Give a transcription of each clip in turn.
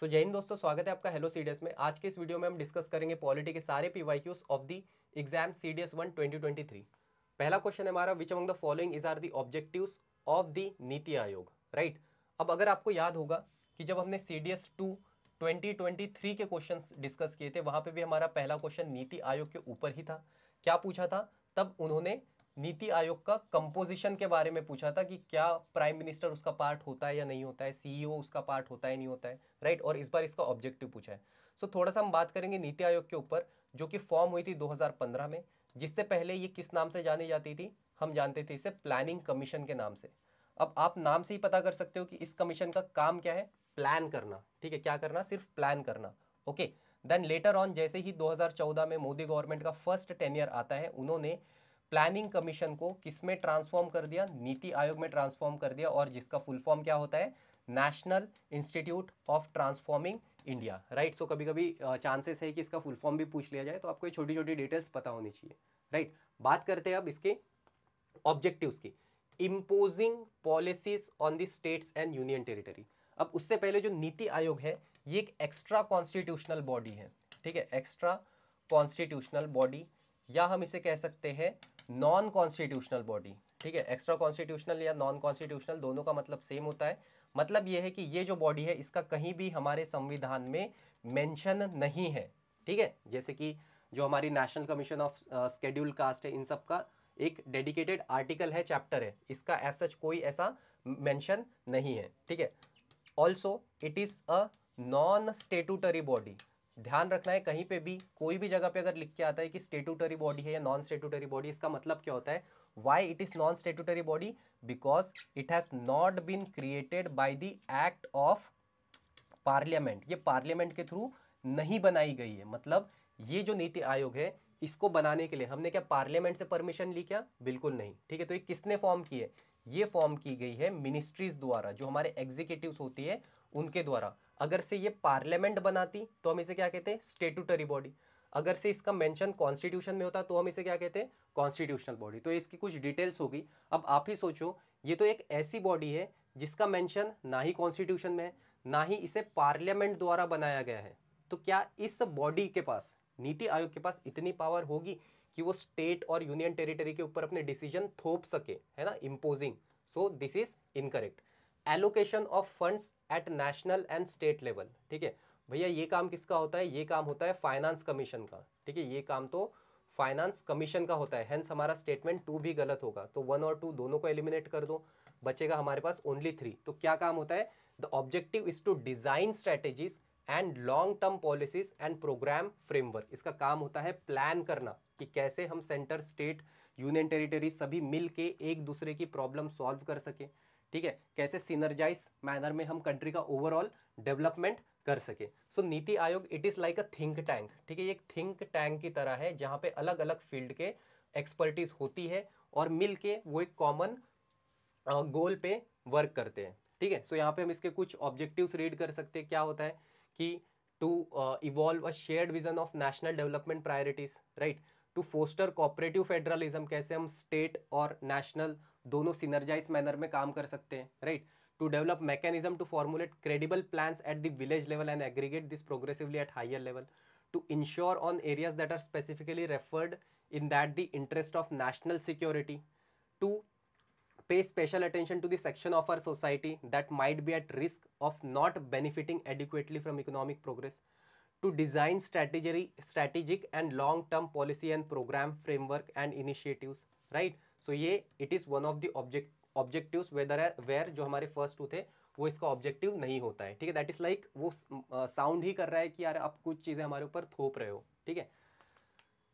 जय हिंद दोस्तों, स्वागत है आपका हेलो सीडीएस में। आज के इस वीडियो में हम डिस्कस करेंगे पॉलिटी के सारे PYQs of the exam CDS 1 2023। पहला क्वेश्चन है हमारा, which among the following is are the objectives of the NITI Aayog. Right. अब अगर आपको याद होगा कि जब हमने सीडीएस 2 2023 के क्वेश्चन डिस्कस किए थे, वहां पे भी हमारा पहला क्वेश्चन नीति आयोग के ऊपर ही था। क्या पूछा था तब उन्होंने? नीति आयोग का कंपोजिशन के बारे में पूछा था कि क्या प्राइम मिनिस्टर उसका पार्ट होता है या नहीं होता है, सीईओ उसका पार्ट होता है नहीं होता है। राइट। और इस बार इसका ऑब्जेक्टिव पूछा है। थोड़ा सा हम बात करेंगे नीति आयोग के ऊपर, जो कि फॉर्म हुई थी 2015 में। जिससे पहले ये किस नाम से जानी जाती थी? हम जानते थे इसे प्लानिंग कमीशन के नाम से। अब आप नाम से ही पता कर सकते हो कि इस कमीशन का काम क्या है। प्लान करना। ठीक है, क्या करना? सिर्फ प्लान करना। ओके। देन लेटर ऑन, जैसे ही 2014 में मोदी गवर्नमेंट का फर्स्ट टेन्यर आता है, उन्होंने प्लानिंग कमीशन को किसमें ट्रांसफॉर्म कर दिया? नीति आयोग में ट्रांसफॉर्म कर दिया। और जिसका फुल फॉर्म क्या होता है? National institute of transforming India. Right. So कभी कभी चांसेस है कि इसका फुल फॉर्म भी पूछ लिया जाए, तो आपको ये छोटी छोटी डिटेल्स पता होनी चाहिए। राइट। बात करते हैं अब इसके ऑब्जेक्टिव्स की। Imposing policies on the states and union territory. अब उससे पहले जो नीति आयोग है, ये एक एक्स्ट्रा कॉन्स्टिट्यूशनल बॉडी है। ठीक है, एक्स्ट्रा कॉन्स्टिट्यूशनल बॉडी, या हम इसे कह सकते हैं नॉन कॉन्स्टिट्यूशनल बॉडी। ठीक है, एक्स्ट्रा कॉन्स्टिट्यूशनल या नॉन कॉन्स्टिट्यूशनल दोनों का मतलब सेम होता है। मतलब यह है कि ये जो बॉडी है, इसका कहीं भी हमारे संविधान में मेंशन नहीं है। ठीक है, जैसे कि जो हमारी national commission of schedule caste है, इन सब का एक डेडिकेटेड आर्टिकल है, चैप्टर है, इसका एज सच कोई ऐसा मेंशन नहीं है। ठीक है। Also it is a non statutory body. ध्यान रखना है, कहीं पे भी कोई भी जगह पे अगर लिख के आता है कि स्टेटूटरी बॉडी है या नॉन स्टेटूटरी बॉडी, इसका मतलब क्या होता है? Why it is non statutory body? Because it has not been created by the act of parliament. ये पार्लियामेंट के थ्रू नहीं बनाई गई है। मतलब ये जो नीति आयोग है, इसको बनाने के लिए हमने क्या पार्लियामेंट से परमिशन ली? क्या बिल्कुल नहीं। ठीक है, तो ये किसने फॉर्म की है? ये फॉर्म की गई है मिनिस्ट्रीज द्वारा, जो हमारे एग्जीक्यूटिव्स होती है उनके द्वारा। अगर से ये पार्लियामेंट बनाती तो हम इसे क्या कहते हैं? Statutory body. अगर से इसका मेंशन कॉन्स्टिट्यूशन में होता तो हम इसे क्या कहते हैं? Constitutional body. तो इसकी कुछ डिटेल्स होगी। अब आप ही सोचो, ये तो एक ऐसी बॉडी है जिसका मेंशन ना ही कॉन्स्टिट्यूशन में है, ना ही इसे पार्लियामेंट द्वारा बनाया गया है। तो क्या इस बॉडी के पास, नीति आयोग के पास इतनी पावर होगी कि वो स्टेट और यूनियन टेरिटरी के ऊपर अपने डिसीजन थोप सके? है ना, imposing. So this is incorrect. Allocation of funds at national and state level. ठीक है भैया, ये काम किसका होता है? ये काम होता है फाइनेंस कमीशन का। ठीक है, ये काम तो फाइनेंस कमीशन का होता है। हेंस हमारा स्टेटमेंट 2 भी गलत होगा। तो 1 और 2 दोनों को एलिमिनेट कर दो, बचेगा हमारे पास ओनली 3। तो क्या काम होता है? The objective is to design strategies and long term policies and programme framework. इसका काम होता है प्लान करना कि कैसे हम सेंटर, स्टेट, यूनियन टेरिटरी सभी मिल के एक दूसरे की प्रॉब्लम सॉल्व कर सके। ठीक है, कैसे सिनर्जाइज मैनर में हम कंट्री का ओवरऑल डेवलपमेंट कर सके। सो NITI Aayog it is like a think tank. ठीक है, ये एक थिंक टैंक की तरह है, जहां पे अलग अलग फील्ड के एक्सपर्टीज होती है और मिलके वो एक कॉमन गोल पे वर्क करते हैं। ठीक है, सो यहाँ पे हम इसके कुछ ऑब्जेक्टिव्स रीड कर सकते हैं। क्या होता है कि to evolve a shared vision of national development priorities. Right. To foster cooperative federalism, कैसे हम स्टेट और नेशनल दोनों सिनर्जाइज मैनर में काम कर सकते हैं। Right. To develop mechanism to formulate credible plans at the village level and aggregate this progressively at higher level. To ensure on areas that are specifically referred in that the interest of national security. To pay special attention to the section of our society that might be at risk of not benefiting adequately from economic progress. To design strategic and long term policy and program framework and initiatives. Right. So ये it is one of the objectives where जो हमारे first to थे वो इसका objective नहीं होता है। ठीक है, दैट इज लाइक वो साउंड ही कर रहा है कि यार आप कुछ चीजें हमारे ऊपर थोप रहे हो। ठीक है।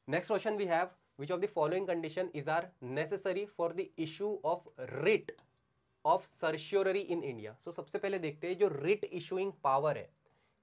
Next question we have, which of the following condition is are necessary for the issue of writ of certiorari in India? So सबसे पहले देखते हैं जो writ issuing power है,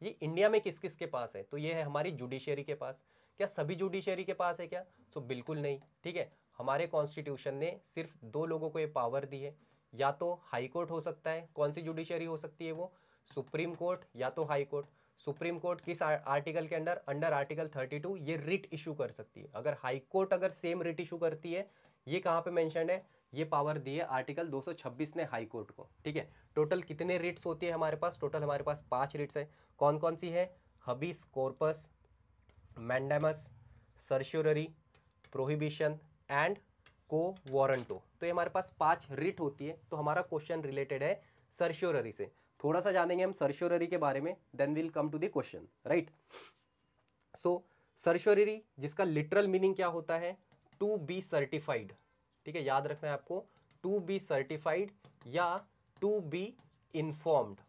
ये इंडिया में किस किस के पास है? तो ये है हमारी जुडिशियरी के पास। क्या सभी जुडिशियरी के पास है क्या? सो बिल्कुल नहीं। ठीक है, हमारे कॉन्स्टिट्यूशन ने सिर्फ 2 लोगों को ये पावर दी है। या तो हाई कोर्ट हो सकता है। कौन सी जुडिशियरी हो सकती है वो? सुप्रीम कोर्ट या तो हाई कोर्ट। सुप्रीम कोर्ट किस आर्टिकल के अंडर? अंडर आर्टिकल 32 ये रिट इशू कर सकती है। अगर हाई कोर्ट अगर सेम रिट इशू करती है, ये कहाँ पे मेंशन है? ये पावर दी है आर्टिकल 226 ने हाई कोर्ट को, ठीक है। टोटल कितने रिट्स होती है हमारे पास? टोटल हमारे पास 5 रिट्स है। कौन कौन सी है? Habeas corpus, mandamus, certiorari, prohibition and quo warranto. तो ये हमारे पास 5 रिट होती है। तो हमारा क्वेश्चन रिलेटेड है सर्श्योररी से। थोड़ा सा जानेंगे हम सर्श्योररी के बारे में, then will come to the question, right. So certiorari, जिसका लिटरल मीनिंग क्या होता है? टू बी सर्टिफाइड, ठीक है, याद रखना है आपको, टू बी सर्टिफाइड या टू बी इन्फॉर्म्ड,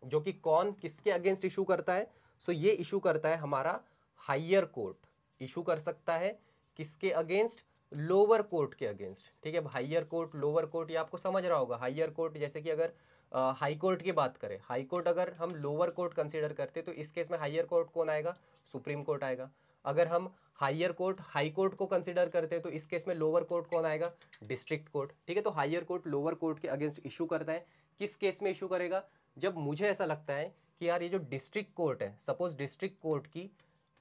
जो कि कौन किसके अगेंस्ट इशू करता है? सो ये इशू करता है हमारा हायर कोर्ट, इशू कर सकता है किसके अगेंस्ट? लोअर कोर्ट के अगेंस्ट, ठीक है। हायर कोर्ट, लोअर कोर्ट, ये आपको समझ रहा होगा। हायर कोर्ट, जैसे कि अगर हाई कोर्ट की बात करें, हाई कोर्ट अगर हम लोअर कोर्ट कंसीडर करते तो इस केस में हायर कोर्ट कौन आएगा? सुप्रीम कोर्ट आएगा। अगर हम हायर कोर्ट हाई कोर्ट को कंसीडर करते हैं तो इस केस में लोअर कोर्ट कौन आएगा? डिस्ट्रिक्ट कोर्ट, ठीक है। तो हायर कोर्ट लोअर कोर्ट के अगेंस्ट इशू करता है। किस केस में इशू करेगा? जब मुझे ऐसा लगता है कि यार ये जो डिस्ट्रिक्ट कोर्ट है, सपोज डिस्ट्रिक्ट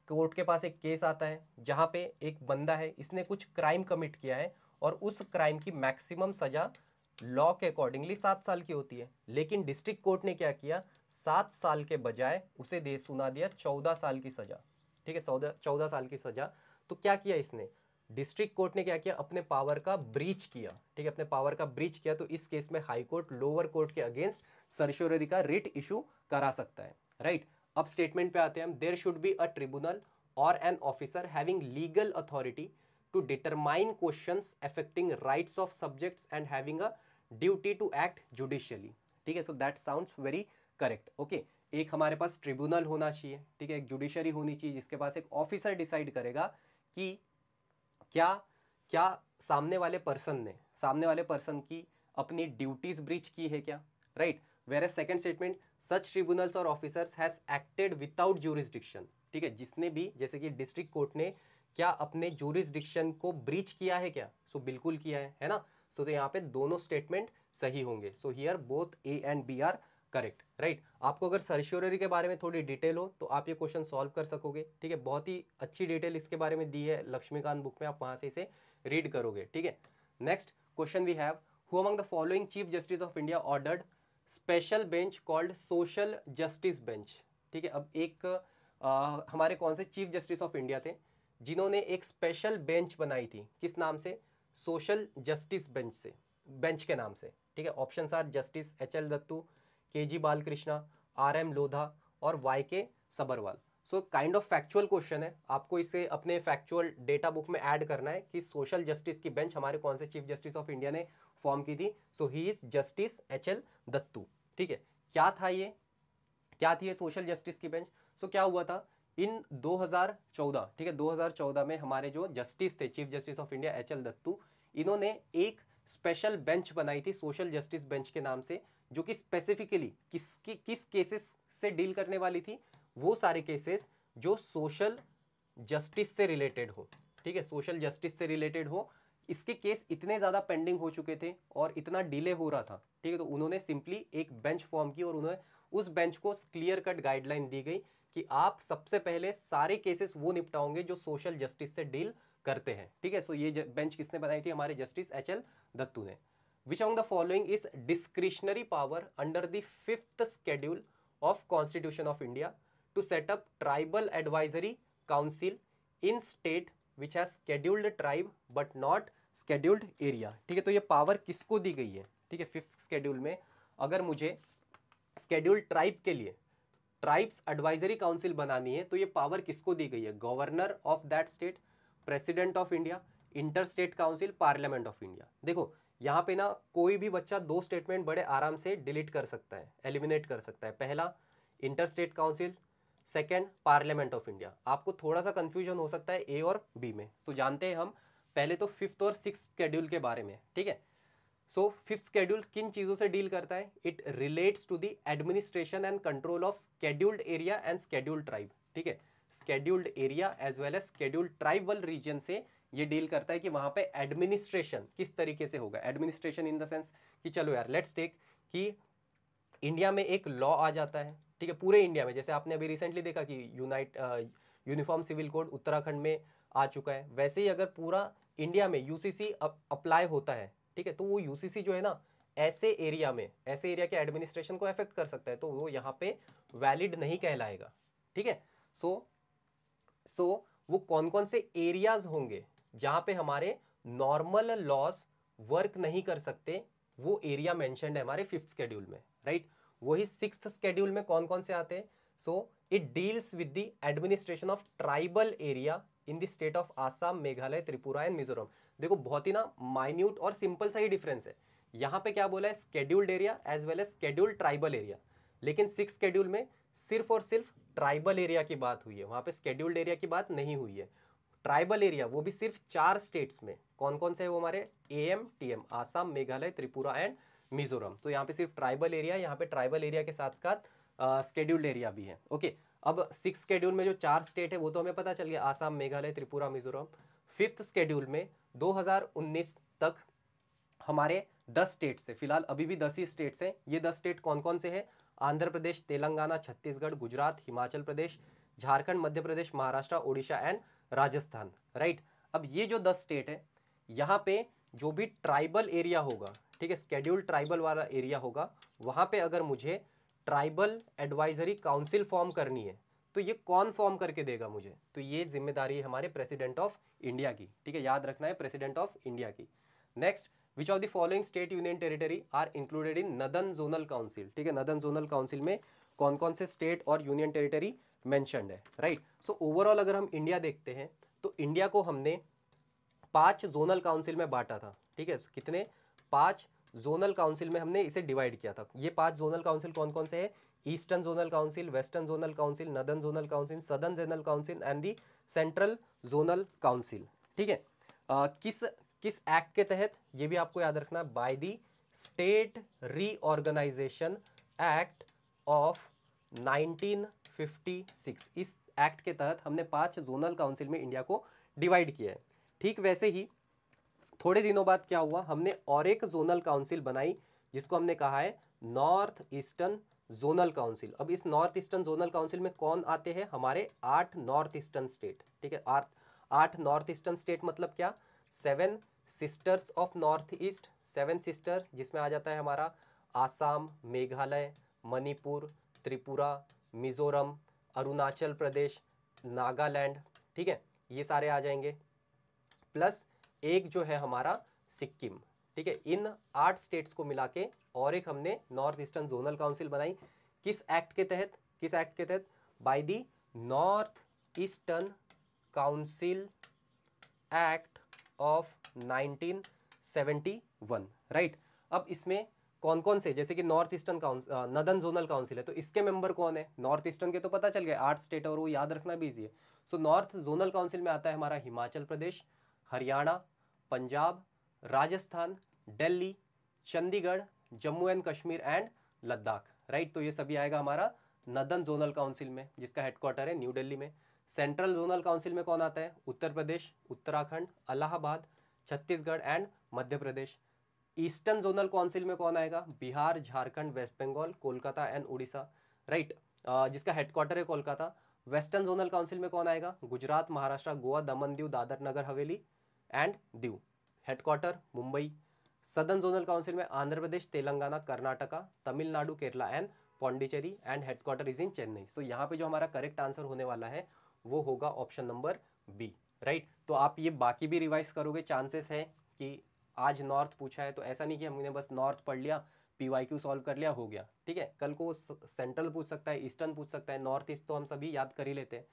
कोर्ट के पास एक केस आता है जहां पे एक बंदा है, इसने कुछ क्राइम कमिट किया है और उस क्राइम की मैक्सिमम सजा लॉ के अकॉर्डिंगली 7 साल की होती है, लेकिन डिस्ट्रिक्ट कोर्ट ने क्या किया? 7 साल के बजाय उसे दे सुना दिया 14 साल की सजा, ठीक है, 14 साल की सजा। तो क्या किया इसने? डिस्ट्रिक्ट कोर्ट ने क्या किया? अपने पावर का ब्रीच किया, ठीक है, अपने पावर का ब्रीच किया। तो इस केस में हाई कोर्ट लोअर कोर्ट के अगेंस्ट सर्श्योररी का रिट इशू करा सकता है, राइट। अब स्टेटमेंट पे आते हैं हम। There should be a tribunal और an officer having legal authority to determine questions affecting rights of subjects and having a duty to act judicially, ठीक है। So that sounds very correct, okay. एक हमारे पास tribunal होना चाहिए, ठीक है, एक जुडिशरी होनी चाहिए जिसके पास एक ऑफिसर डिसाइड करेगा कि क्या क्या सामने वाले पर्सन की अपनी ड्यूटीज ब्रीच की है क्या, right. Where second statement, such tribunals और officers has acted without jurisdiction, ठीक है, जिसने भी, जैसे कि डिस्ट्रिक्ट कोर्ट ने क्या अपने ज्यूरिसडिक्शन को ब्रीच किया है क्या? सो बिल्कुल किया है ना। सो तो यहाँ पे दोनों स्टेटमेंट सही होंगे। So here both A and B are correct, right. आपको अगर सर्श्योररी के बारे में थोड़ी डिटेल हो तो आप ये क्वेश्चन सॉल्व कर सकोगे, ठीक है। बहुत ही अच्छी डिटेल इसके बारे में दी है लक्ष्मीकांत बुक में, आप वहां से इसे रीड करोगे, ठीक है। Next question we have, who among the following chief justice of India ordered special bench called social justice bench, ठीक है। अब एक हमारे कौन से चीफ जस्टिस ऑफ इंडिया थे जिन्होंने एक स्पेशल बेंच बनाई थी? किस नाम से? सोशल जस्टिस बेंच से, बेंच के नाम से, ठीक है। Options are justice H L. Dattu, K G. Balakrishna, R M. Lodha और Y K. Sabharwal. So kind of factual question है, आपको इसे अपने फैक्चुअल डेटा बुक में ऐड करना है कि सोशल जस्टिस की बेंच हमारे कौन से चीफ जस्टिस ऑफ इंडिया ने फॉर्म की थी। So he is justice H L. Dattu, ठीक है। क्या था ये, क्या थी ये सोशल जस्टिस की बेंच? सो क्या हुआ था इन 2014, ठीक है, 2014 में हमारे जो जस्टिस थे, chief justice of India HL. Dattu, इन्होंने एक स्पेशल बेंच बनाई थी सोशल जस्टिस बेंच के नाम से, जो कि स्पेसिफिकली किस केसेस से डील करने वाली थी? वो सारे केसेस जो सोशल जस्टिस से रिलेटेड हो, ठीक है, सोशल जस्टिस से रिलेटेड हो। इसके केस इतने ज़्यादा पेंडिंग हो चुके थे और इतना डिले हो रहा था, ठीक है, तो उन्होंने सिंपली एक बेंच फॉर्म की और उन्होंने उस बेंच को क्लियर कट गाइडलाइन दी गई कि आप सबसे पहले सारे केसेस वो निपटाओगे जो सोशल जस्टिस से डील करते हैं, ठीक है। सो ये बेंच किसने बनाई थी? हमारे जस्टिस एच.एल. दत्तू ने। Which among the following is discretionary power under the 5th schedule of constitution of India to set up tribal advisory council in state which has scheduled tribe but not scheduled area, ठीक है। तो ये power किसको दी गई है? ठीक है, 5th schedule में अगर मुझे स्केड्यूल्ड ट्राइब के लिए ट्राइब्स एडवाइजरी काउंसिल बनानी है तो ये पावर किसको दी गई है? Governor of that state, president of India, inter state council, parliament of India. देखो यहाँ पे ना कोई भी बच्चा 2 स्टेटमेंट बड़े आराम से डिलीट कर सकता है, एलिमिनेट कर सकता है। पहला inter state council, second parliament of India. आपको थोड़ा सा कंफ्यूजन हो सकता है ए और बी में, तो जानते हैं हम पहले तो 5th और 6th शेड्यूल के बारे में, ठीक है। सो 5th शेड्यूल किन चीजों से डील करता है? It relates to the administration and control of scheduled area and scheduled tribe, ठीक है। Scheduled area as well as scheduled tribal region से ये डील करता है कि वहां पे एडमिनिस्ट्रेशन किस तरीके से होगा। एडमिनिस्ट्रेशन इन द सेंस कि चलो यार लेट्स टेक कि इंडिया में एक लॉ आ जाता है, ठीक है, पूरे इंडिया में, जैसे आपने अभी रिसेंटली देखा कि यूनिफॉर्म सिविल कोड उत्तराखंड में आ चुका है। वैसे ही अगर पूरा इंडिया में यूसीसी अप्लाई होता है, ठीक है, तो वो यूसीसी जो है ना ऐसे एरिया में, ऐसे एरिया के एडमिनिस्ट्रेशन को अफेक्ट कर सकता है, तो वो यहाँ पे वैलिड नहीं कहलाएगा, ठीक है। सो वो कौन कौन से एरियाज होंगे जहां पे हमारे नॉर्मल लॉस वर्क नहीं कर सकते, वो एरिया मेंशन्ड है हमारे 5th शेड्यूल में, राइट। वही 6th शेड्यूल में कौन कौन से आते हैं? So it deals with the administration of tribal area in the state of Assam, Meghalaya, Tripura and Mizoram. देखो बहुत ही ना माइन्यूट और सिंपल सा ही डिफरेंस है। यहाँ पे क्या बोला है? Scheduled area as well as scheduled tribal area. लेकिन 6th शेड्यूल में सिर्फ और सिर्फ ट्राइबल एरिया की बात हुई है, वहां पे स्केड्यूल्ड एरिया की बात नहीं हुई है। ट्राइबल एरिया वो भी सिर्फ 4 स्टेट्स में, कौन कौन से है वो हमारे? AM, TM, Assam, Meghalaya, Tripura and Mizoram. तो यहाँ पे सिर्फ ट्राइबल एरिया, यहाँ पे ट्राइबल एरिया के साथ साथ स्केड्यूल्ड एरिया भी है। ओके, अब 6th शेड्यूल में जो 4 स्टेट है वो तो हमें पता चल गया, आसाम, मेघालय, त्रिपुरा, मिजोरम। 5th शेड्यूल में 2019 तक हमारे 10 स्टेट्स है, फिलहाल अभी भी 10 ही स्टेट्स हैं। ये 10 स्टेट कौन कौन से हैं? Andhra Pradesh, Telangana, Chhattisgarh, Gujarat, Himachal Pradesh, Jharkhand, Madhya Pradesh, Maharashtra, Odisha and Rajasthan, right. अब ये जो 10 स्टेट है, यहाँ पे जो भी ट्राइबल एरिया होगा, ठीक है, स्केड्यूल्ड ट्राइबल वाला एरिया होगा, वहां पे अगर मुझे ट्राइबल एडवाइजरी काउंसिल फॉर्म करनी है, तो ये कौन फॉर्म करके देगा मुझे? तो ये जिम्मेदारी है हमारे प्रेसिडेंट ऑफ इंडिया की, ठीक है, याद रखना है, प्रेसिडेंट ऑफ इंडिया की। Next, which of the following state union territory are included in northern zonal council, ठीक है, नदन जोनल काउंसिल में कौन कौन से स्टेट और यूनियन टेरिटरी मेंशन्ड है, राइट। सो ओवरऑल अगर हम इंडिया देखते हैं तो इंडिया को हमने 5 जोनल काउंसिल में बांटा था, ठीक है। कितने? 5 जोनल काउंसिल में हमने इसे डिवाइड किया था। ये 5 जोनल काउंसिल कौन कौन से हैं? Eastern zonal council, western zonal council, northern zonal council, southern zonal council and the central zonal council, ठीक है। किस किस एक्ट के तहत? ये भी आपको याद रखना, by the state reorganisation act of 1956। इस एक्ट के तहत हमने 5 जोनल काउंसिल में इंडिया को डिवाइड किया है। ठीक वैसे ही थोड़े दिनों बाद क्या हुआ? हमने और एक जोनल काउंसिल बनाई जिसको हमने कहा है नॉर्थ ईस्टर्न जोनल काउंसिल। अब इस नॉर्थ ईस्टर्न जोनल काउंसिल में कौन आते हैं? हमारे 8 नॉर्थ ईस्टर्न स्टेट, ठीक है। 8 नॉर्थ ईस्टर्न स्टेट मतलब क्या? 7 sisters of north east, 7 sister, जिसमें आ जाता है हमारा आसाम, मेघालय, मणिपुर, त्रिपुरा, मिजोरम, अरुणाचल प्रदेश, नागालैंड, ठीक है, ये सारे आ जाएंगे। प्लस एक जो है हमारा सिक्किम, ठीक है। इन 8 स्टेट्स को मिला के और एक हमने नॉर्थ ईस्टर्न जोनल काउंसिल बनाई। किस एक्ट के तहत? किस एक्ट के तहत? By the north eastern council act of 1971, right. अब इसमें कौन कौन से, जैसे कि north eastern council, northern zonal council है, तो इसके मेंबर कौन है? नॉर्थ ईस्टर्न के तो पता चल गया 8 स्टेट, और वो याद रखना भी इजी है। सो नॉर्थ जोनल काउंसिल में आता है हमारा Himachal Pradesh, Haryana, Punjab, Rajasthan, Delhi, Chandigarh, Jammu and Kashmir and Ladakh, right. तो ये सभी आएगा हमारा नदर्न जोनल काउंसिल में, जिसका हेडक्वार्टर है न्यू दिल्ली में। सेंट्रल जोनल काउंसिल में कौन आता है? Uttar Pradesh, Uttarakhand, Allahabad, Chhattisgarh and Madhya Pradesh. Eastern zonal council में कौन आएगा? Bihar, Jharkhand, west Bengal, Kolkata and Orissa, right, जिसका हेडक्वार्टर है कोलकाता। वेस्टर्न जोनल काउंसिल में कौन आएगा? Gujarat, Maharashtra, Goa, Daman Diu, Dadar Nagar Haveli and Diu, headquarter Mumbai. Southern zonal council में Andhra Pradesh, Telangana, Karnataka, Tamil Nadu, Kerala and Pondicherry and headquarter is in Chennai. So यहाँ पे जो हमारा करेक्ट आंसर होने वाला है वो होगा ऑप्शन नंबर बी, राइट। तो आप ये बाकी भी रिवाइज करोगे, चांसेस है कि आज नॉर्थ पूछा है तो ऐसा नहीं कि हमने बस नॉर्थ पढ़ लिया, PYQ सॉल्व कर लिया, हो गया, ठीक है। कल को सेंट्रल पूछ सकता है, ईस्टर्न पूछ सकता है, नॉर्थ ईस्ट तो हम सभी याद कर ही लेते हैं।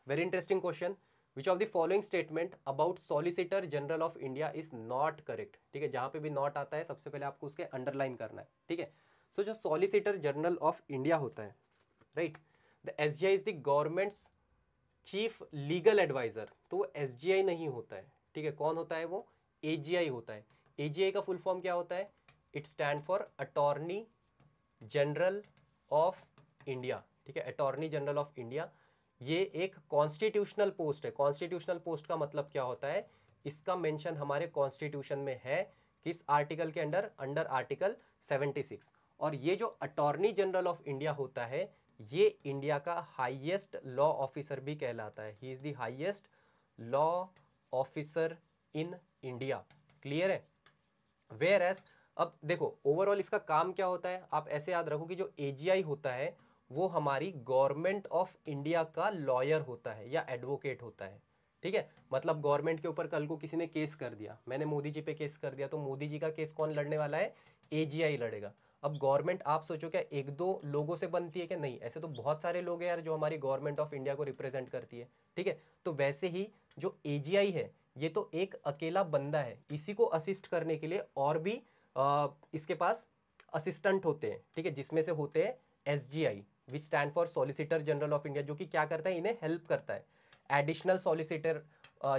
Very interesting question, which of the following statement about solicitor general of India is not correct, ठीक है। जहां पे भी नॉट आता है सबसे पहले आपको उसके अंडरलाइन करना है, ठीक है। सो जो सॉलिसिटर जनरल ऑफ इंडिया होता है, right, the SGI is the government's chief legal adviser, तो वो SGI नहीं होता है, ठीक है। कौन होता है वो? AGI होता है। AGI का फुल फॉर्म क्या होता है? It stand for attorney general of India, ठीक है, अटॉर्नी जनरल ऑफ इंडिया। ये एक कॉन्स्टिट्यूशनल पोस्ट है। कॉन्स्टिट्यूशनल पोस्ट का मतलब क्या होता है? इसका मेंशन हमारे कॉन्स्टिट्यूशन में है, किस आर्टिकल के अंडर? Under article 76। और ये जो अटॉर्नी जनरल ऑफ इंडिया होता है ये इंडिया का हाईएस्ट लॉ ऑफिसर भी कहलाता है। He is the highest law officer in India. Clear है? वेयर एज, अब देखो ओवरऑल इसका काम क्या होता है, आप ऐसे याद रखो कि जो एजीआई होता है वो हमारी गवर्नमेंट ऑफ इंडिया का लॉयर होता है या एडवोकेट होता है। ठीक है, मतलब गवर्नमेंट के ऊपर कल को किसी ने केस कर दिया, मैंने मोदी जी पे केस कर दिया, तो मोदी जी का केस कौन लड़ने वाला है? एजीआई लड़ेगा। अब गवर्नमेंट आप सोचो क्या एक दो लोगों से बनती है? क्या नहीं, ऐसे तो बहुत सारे लोग हैं यार जो हमारी गवर्नमेंट ऑफ इंडिया को रिप्रेजेंट करती है। ठीक है, तो वैसे ही जो एजीआई है ये तो एक अकेला बंदा है, इसी को असिस्ट करने के लिए और भी इसके पास असिस्टेंट होते हैं। ठीक है, जिसमें से होते हैं SGI which stand for solicitor general of India, जो कि क्या करता है, इन्हें हेल्प करता है। Additional solicitor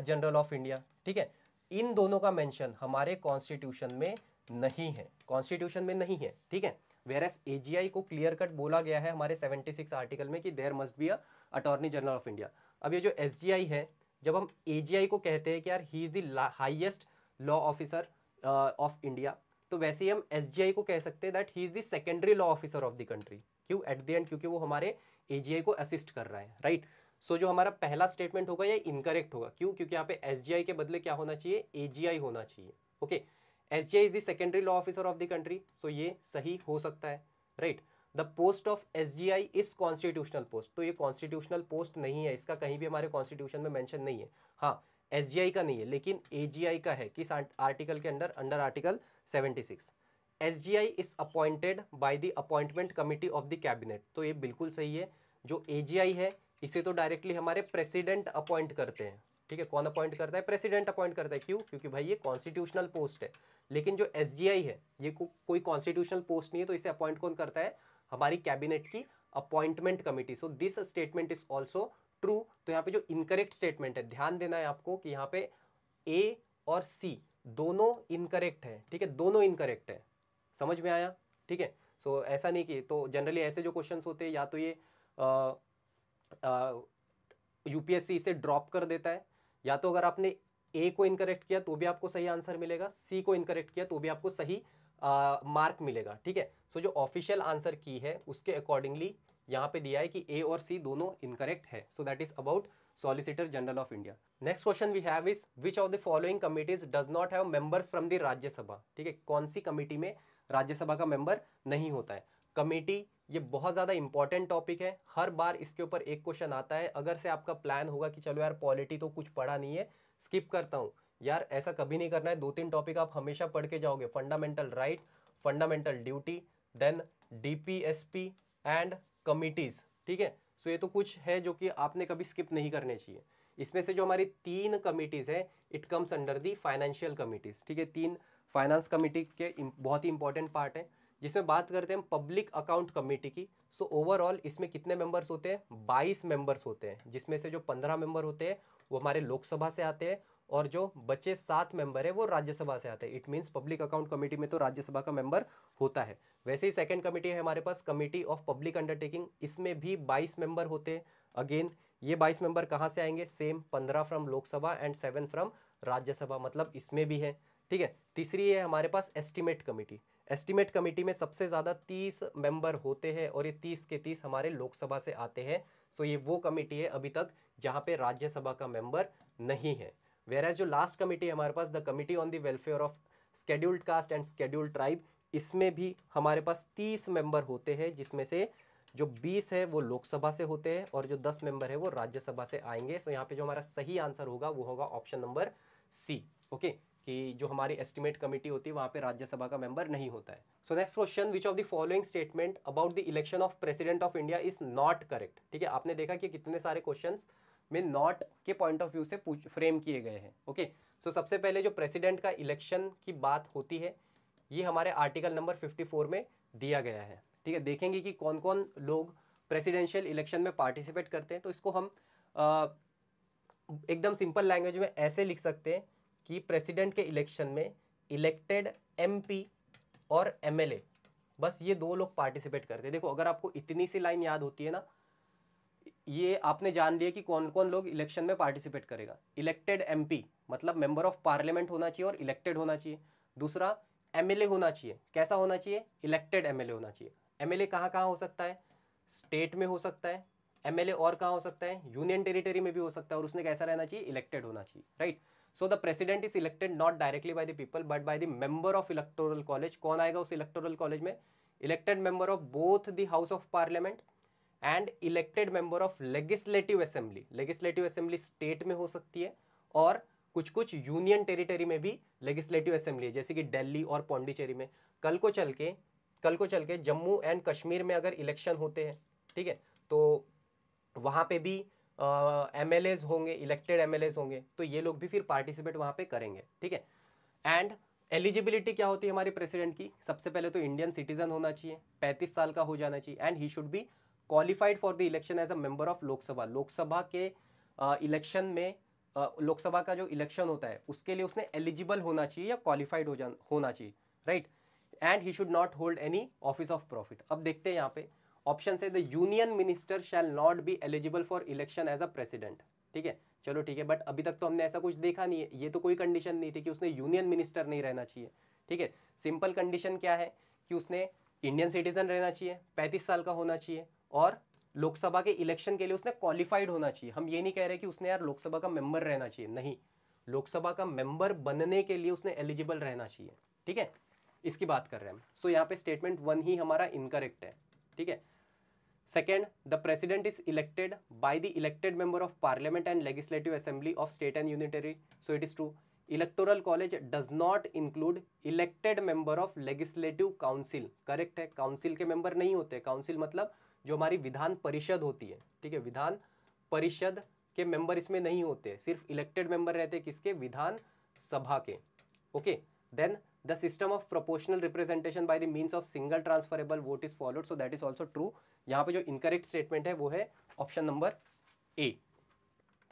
general of India. ठीक है, इन दोनों का मेंशन हमारे कॉन्स्टिट्यूशन में नहीं है, कॉन्स्टिट्यूशन में नहीं है। ठीक है, वेयरएस एजीआई को क्लियर कट बोला गया है हमारे 76 आर्टिकल में कि there must be a attorney general of India. अब ये जो एसजीआई है, जब हम एजीआई को कहते हैं कि यार he is the highest law officer of India, तो वैसे ही हम एसजीआई को कह सकते हैं that he is the secondary law officer of the country. क्यों? एट द एंड क्योंकि वो हमारे एजीआई को असिस्ट कर रहा है। राइट, सो जो हमारा पहला स्टेटमेंट होगा ये इनकरेक्ट होगा। क्यों? क्योंकि यहाँ पे एसजीआई के बदले क्या होना चाहिए? एजीआई होना चाहिए। Okay, SGI is the secondary law officer of the country, so ये सही हो सकता है। Right, the post of SGI is constitutional post, तो ये कॉन्स्टिट्यूशनल पोस्ट नहीं है, इसका कहीं भी हमारे कॉन्स्टिट्यूशन में मेंशन नहीं है। हाँ, एसजीआई का नहीं है लेकिन एजीआई का है। किस आर्टिकल के under? Under article 76। SGI is appointed by the appointment committee of the cabinet, तो ये बिल्कुल सही है। जो एजीआई है इसे तो डायरेक्टली हमारे प्रेसिडेंट अपॉइंट करते हैं। ठीक है, कौन अपॉइंट करता है? प्रेसिडेंट अपॉइंट करता है। क्यों? क्योंकि भाई ये कॉन्स्टिट्यूशनल पोस्ट है। लेकिन जो एसजीआई है ये कोई कॉन्स्टिट्यूशनल पोस्ट नहीं है, तो इसे अपॉइंट कौन करता है? हमारी कैबिनेट की appointment committee. So this statement is also true. तो यहाँ पे जो इनकरेक्ट स्टेटमेंट है, ध्यान देना है आपको कि यहाँ पे ए और सी दोनों इनकरेक्ट है। ठीक है, दोनों इनकरेक्ट है। समझ में आया? ठीक है, सो ऐसा नहीं कि, तो जनरली ऐसे जो क्वेश्चंस होते हैं या तो ये यूपीएससी इसे ड्रॉप कर देता है, या तो अगर आपने ए को इनकरेक्ट किया तो भी आपको सही आंसर मिलेगा, सी को इनकरेक्ट किया तो भी आपको सही मार्क मिलेगा। ठीक है, सो जो ऑफिशियल आंसर की है उसके अकॉर्डिंगली यहाँ पे दिया है कि ए और सी दोनों इनकरेक्ट है। So that is about solicitor general of India. Next question we have is which of the following committees does not have members from the Rajya Sabha. ठीक है, कौन सी कमिटी में राज्यसभा का मेंबर नहीं होता है? कमेटी, ये बहुत ज़्यादा इंपॉर्टेंट टॉपिक है, हर बार इसके ऊपर एक क्वेश्चन आता है। अगर से आपका प्लान होगा कि चलो यार पॉलिटी तो कुछ पढ़ा नहीं है, स्किप करता हूँ, यार ऐसा कभी नहीं करना है। 2-3 टॉपिक आप हमेशा पढ़ के जाओगे, fundamental right, fundamental duty, then DPSP and committees. ठीक है, सो ये तो कुछ है जो कि आपने कभी स्किप नहीं करने चाहिए। इसमें से जो हमारी 3 कमिटीज़ है, it comes under the financial committees. ठीक है, 3 फाइनेंस कमिटी के बहुत ही इंपॉर्टेंट पार्ट है। जिसमें बात करते हैं हम पब्लिक अकाउंट कमेटी की। सो ओवरऑल इसमें कितने मेंबर्स होते हैं? 22 मेंबर्स होते हैं, जिसमें से जो 15 मेंबर होते हैं वो हमारे लोकसभा से आते हैं और जो बचे 7 मेंबर है वो राज्यसभा से आते हैं। It means public account committee में तो राज्यसभा का मेंबर होता है। वैसे ही सेकंड कमेटी है हमारे पास कमेटी ऑफ पब्लिक अंडरटेकिंग, इसमें भी 22 मेंबर होते हैं। अगेन ये 22 मेंबर कहाँ से आएंगे? Same 15 from Lok Sabha and 7 from Rajya Sabha, मतलब इसमें भी है। ठीक है, तीसरी है हमारे पास एस्टिमेट कमेटी। एस्टिमेट कमेटी में सबसे ज़्यादा 30 मेंबर होते हैं और ये 30 के 30 हमारे लोकसभा से आते हैं। सो ये वो कमेटी है अभी तक जहाँ पे राज्यसभा का मेंबर नहीं है। वेयरएज जो लास्ट कमेटी है हमारे पास, the committee on the welfare of scheduled caste and scheduled tribe, इसमें भी हमारे पास 30 मेंबर होते हैं, जिसमें से जो 20 है वो लोकसभा से होते हैं और जो 10 मेंबर है वो राज्यसभा से आएंगे। सो यहाँ पे जो हमारा सही आंसर होगा वो होगा ऑप्शन नंबर सी। ओके, कि जो हमारी एस्टिमेट कमेटी होती है वहाँ पे राज्यसभा का मेंबर नहीं होता है। So next question, which of the following statement about the election of president of India is not correct. ठीक है, आपने देखा कि कितने सारे क्वेश्चंस में नॉट के पॉइंट ऑफ व्यू से फ्रेम किए गए हैं। ओके, सो सबसे पहले जो प्रेसिडेंट का इलेक्शन की बात होती है ये हमारे आर्टिकल नंबर 54 में दिया गया है। ठीक है, देखेंगे कि कौन कौन लोग प्रेसिडेंशियल इलेक्शन में पार्टिसिपेट करते हैं। तो इसको हम एकदम सिंपल लैंग्वेज में ऐसे लिख सकते हैं कि प्रेसिडेंट के इलेक्शन में इलेक्टेड एमपी और एमएलए, बस ये 2 लोग पार्टिसिपेट करते हैं। देखो अगर आपको इतनी सी लाइन याद होती है ना, ये आपने जान लिया कि कौन कौन लोग इलेक्शन में पार्टिसिपेट करेगा। इलेक्टेड एमपी मतलब मेंबर ऑफ पार्लियामेंट होना चाहिए और इलेक्टेड होना चाहिए। दूसरा एमएलए होना चाहिए, कैसा होना चाहिए? इलेक्टेड एमएलए होना चाहिए। एमएलए कहाँ कहाँ हो सकता है? स्टेट में हो सकता है, एमएलए और कहाँ हो सकता है, यूनियन टेरिटरी में भी हो सकता है, और उसने कैसा रहना चाहिए, इलेक्टेड होना चाहिए, right. So the president is elected not directly by the people but by the member of electoral college. कौन आएगा उस इलेक्टोरल कॉलेज में, elected member of both the house of parliament and elected member of legislative assembly. Legislative assembly state में हो सकती है और कुछ कुछ यूनियन टेरिटरी में भी लेजिस्लेटिव असेंबली है, जैसे कि दिल्ली और पौंडीचेरी में। कल को चल के जम्मू एंड कश्मीर में अगर इलेक्शन होते हैं, ठीक है, तो वहाँ पे भी एमएलएज होंगे, इलेक्टेड एमएलएज होंगे, तो ये लोग भी फिर पार्टिसिपेट वहाँ पे करेंगे, ठीक है। एंड एलिजिबिलिटी क्या होती है हमारे प्रेसिडेंट की, सबसे पहले तो इंडियन सिटीजन होना चाहिए, 35 साल का हो जाना चाहिए, and he should be qualified for the election as a member of Lok Sabha. Lok Sabha के इलेक्शन में लोकसभा का जो इलेक्शन होता है उसके लिए उसने एलिजिबल होना चाहिए या क्वालिफाइड होना चाहिए, right. And he should not hold any office of profit. अब देखते हैं यहाँ पे ऑप्शन से, the union minister shall not be eligible for election as a president, ठीक है, चलो ठीक है, बट अभी तक तो हमने ऐसा कुछ देखा नहीं है, ये तो कोई कंडीशन नहीं थी कि उसने यूनियन मिनिस्टर नहीं रहना चाहिए, ठीक है। सिंपल कंडीशन क्या है कि उसने इंडियन सिटीजन रहना चाहिए, 35 साल का होना चाहिए, और लोकसभा के इलेक्शन के लिए उसने क्वालिफाइड होना चाहिए। हम ये नहीं कह रहे कि उसने यार लोकसभा का मेंबर रहना चाहिए, नहीं, लोकसभा का मेंबर बनने के लिए उसने एलिजिबल रहना चाहिए, ठीक है, इसकी बात कर रहे हैं हम। सो यहाँ पे स्टेटमेंट 1 ही हमारा इनकरेक्ट है, ठीक है। Second, the president is elected by the elected member of parliament and legislative assembly of state and union territory. So it is true. Electoral college does not include elected member of legislative council. Correct है, council के member नहीं होते। council मतलब जो हमारी विधान परिषद होती है, ठीक है, विधान परिषद के member इसमें नहीं होते, सिर्फ elected member रहते किसके, विधान सभा के, okay. Then the system of proportional representation by the means of single transferable vote is followed, so that is also true. यहाँ पे जो incorrect statement है वो है option number A.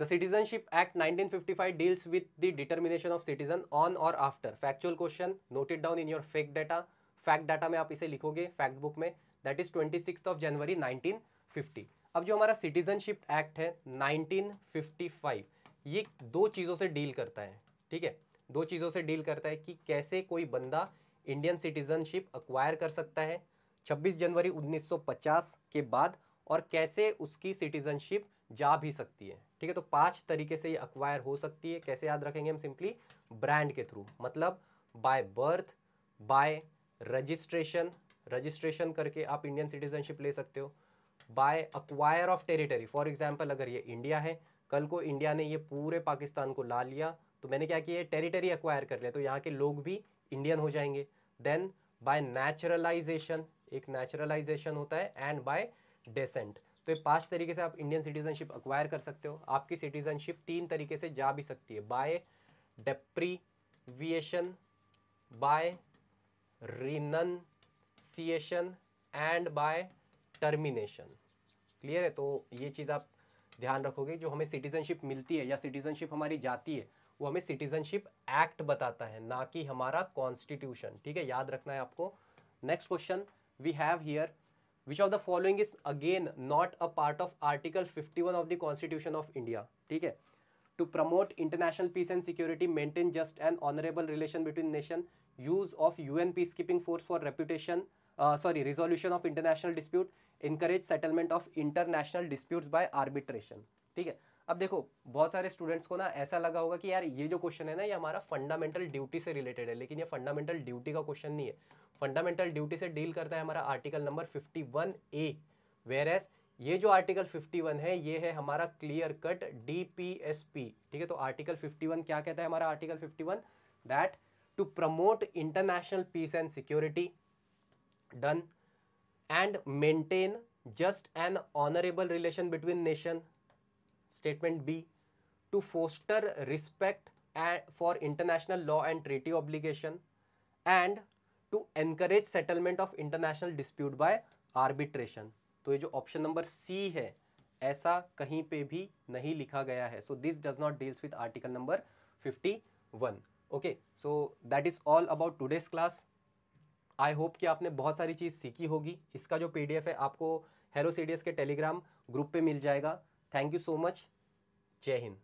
The Citizenship Act 1955 deals with the determination of citizen on or after. Factual question, note it down in your fact data. Fact data में आप इसे लिखोगे fact book में, that is 26th of January 1950. अब जो हमारा Citizenship Act है 1955, ये दो चीज़ों से डील करता है, ठीक है, दो चीज़ों से डील करता है कि कैसे कोई बंदा इंडियन सिटीजनशिप अक्वायर कर सकता है 26 जनवरी 1950 के बाद, और कैसे उसकी सिटीजनशिप जा भी सकती है, ठीक है। तो 5 तरीके से ये अक्वायर हो सकती है। कैसे याद रखेंगे हम, सिंपली ब्रांड के थ्रू, मतलब बाय बर्थ, बाय रजिस्ट्रेशन करके आप इंडियन सिटीजनशिप ले सकते हो, by acquire of territory. For example अगर ये इंडिया है, कल को इंडिया ने ये पूरे पाकिस्तान को ला लिया, तो मैंने क्या किया, टेरिटरी एक्वायर कर लिया, तो यहाँ के लोग भी इंडियन हो जाएंगे। देन बाय नेचुरलाइजेशन, एक नेचुरलाइजेशन होता है, एंड बाय डेसेंट। तो ये 5 तरीके से आप इंडियन सिटीजनशिप अक्वायर कर सकते हो। आपकी सिटीजनशिप 3 तरीके से जा भी सकती है, by deprivation, by renunciation and by termination. Clear है, तो ये चीज़ आप ध्यान रखोगे। जो हमें सिटीजनशिप मिलती है या सिटीजनशिप हमारी जाती है, वो हमें सिटीजनशिप एक्ट बताता है, ना कि हमारा कॉन्स्टिट्यूशन, ठीक है, याद रखना है आपको। Next question we have here, which of the following is again not a part of article 51 of the constitution of India, ठीक है। To promote international peace and security, maintain just and honourable relation between nation, use of UN peace keeping force for resolution of international dispute, encourage settlement of international disputes by arbitration, ठीक है। अब देखो बहुत सारे students को ना ऐसा लगा होगा कि यार ये जो क्वेश्चन है ना ये हमारा फंडामेंटल ड्यूटी से रिलेटेड है, लेकिन ये फंडामेंटल ड्यूटी का क्वेश्चन नहीं है। फंडामेंटल ड्यूटी से डील करता है हमारा article number 51A, where as ये जो आर्टिकल 51 है ये है हमारा क्लियर कट DPSP, ठीक है। तो आर्टिकल 51 क्या कहता है हमारा article 51, that to promote international peace and security, done, and maintain just and honorable relation between nation. Statement B, to foster respect for international law and treaty obligation, and to encourage settlement of international dispute by arbitration. तो ये जो option number C है ऐसा कहीं पे भी नहीं लिखा गया है, so this does not deals with article number 51. okay, so that is all about today's class. I hope कि आपने बहुत सारी चीज़ सीखी होगी। इसका जो PDF है आपको हेलो सीडीएस के टेलीग्राम ग्रुप पे मिल जाएगा। थैंक यू सो मच, जय हिंद।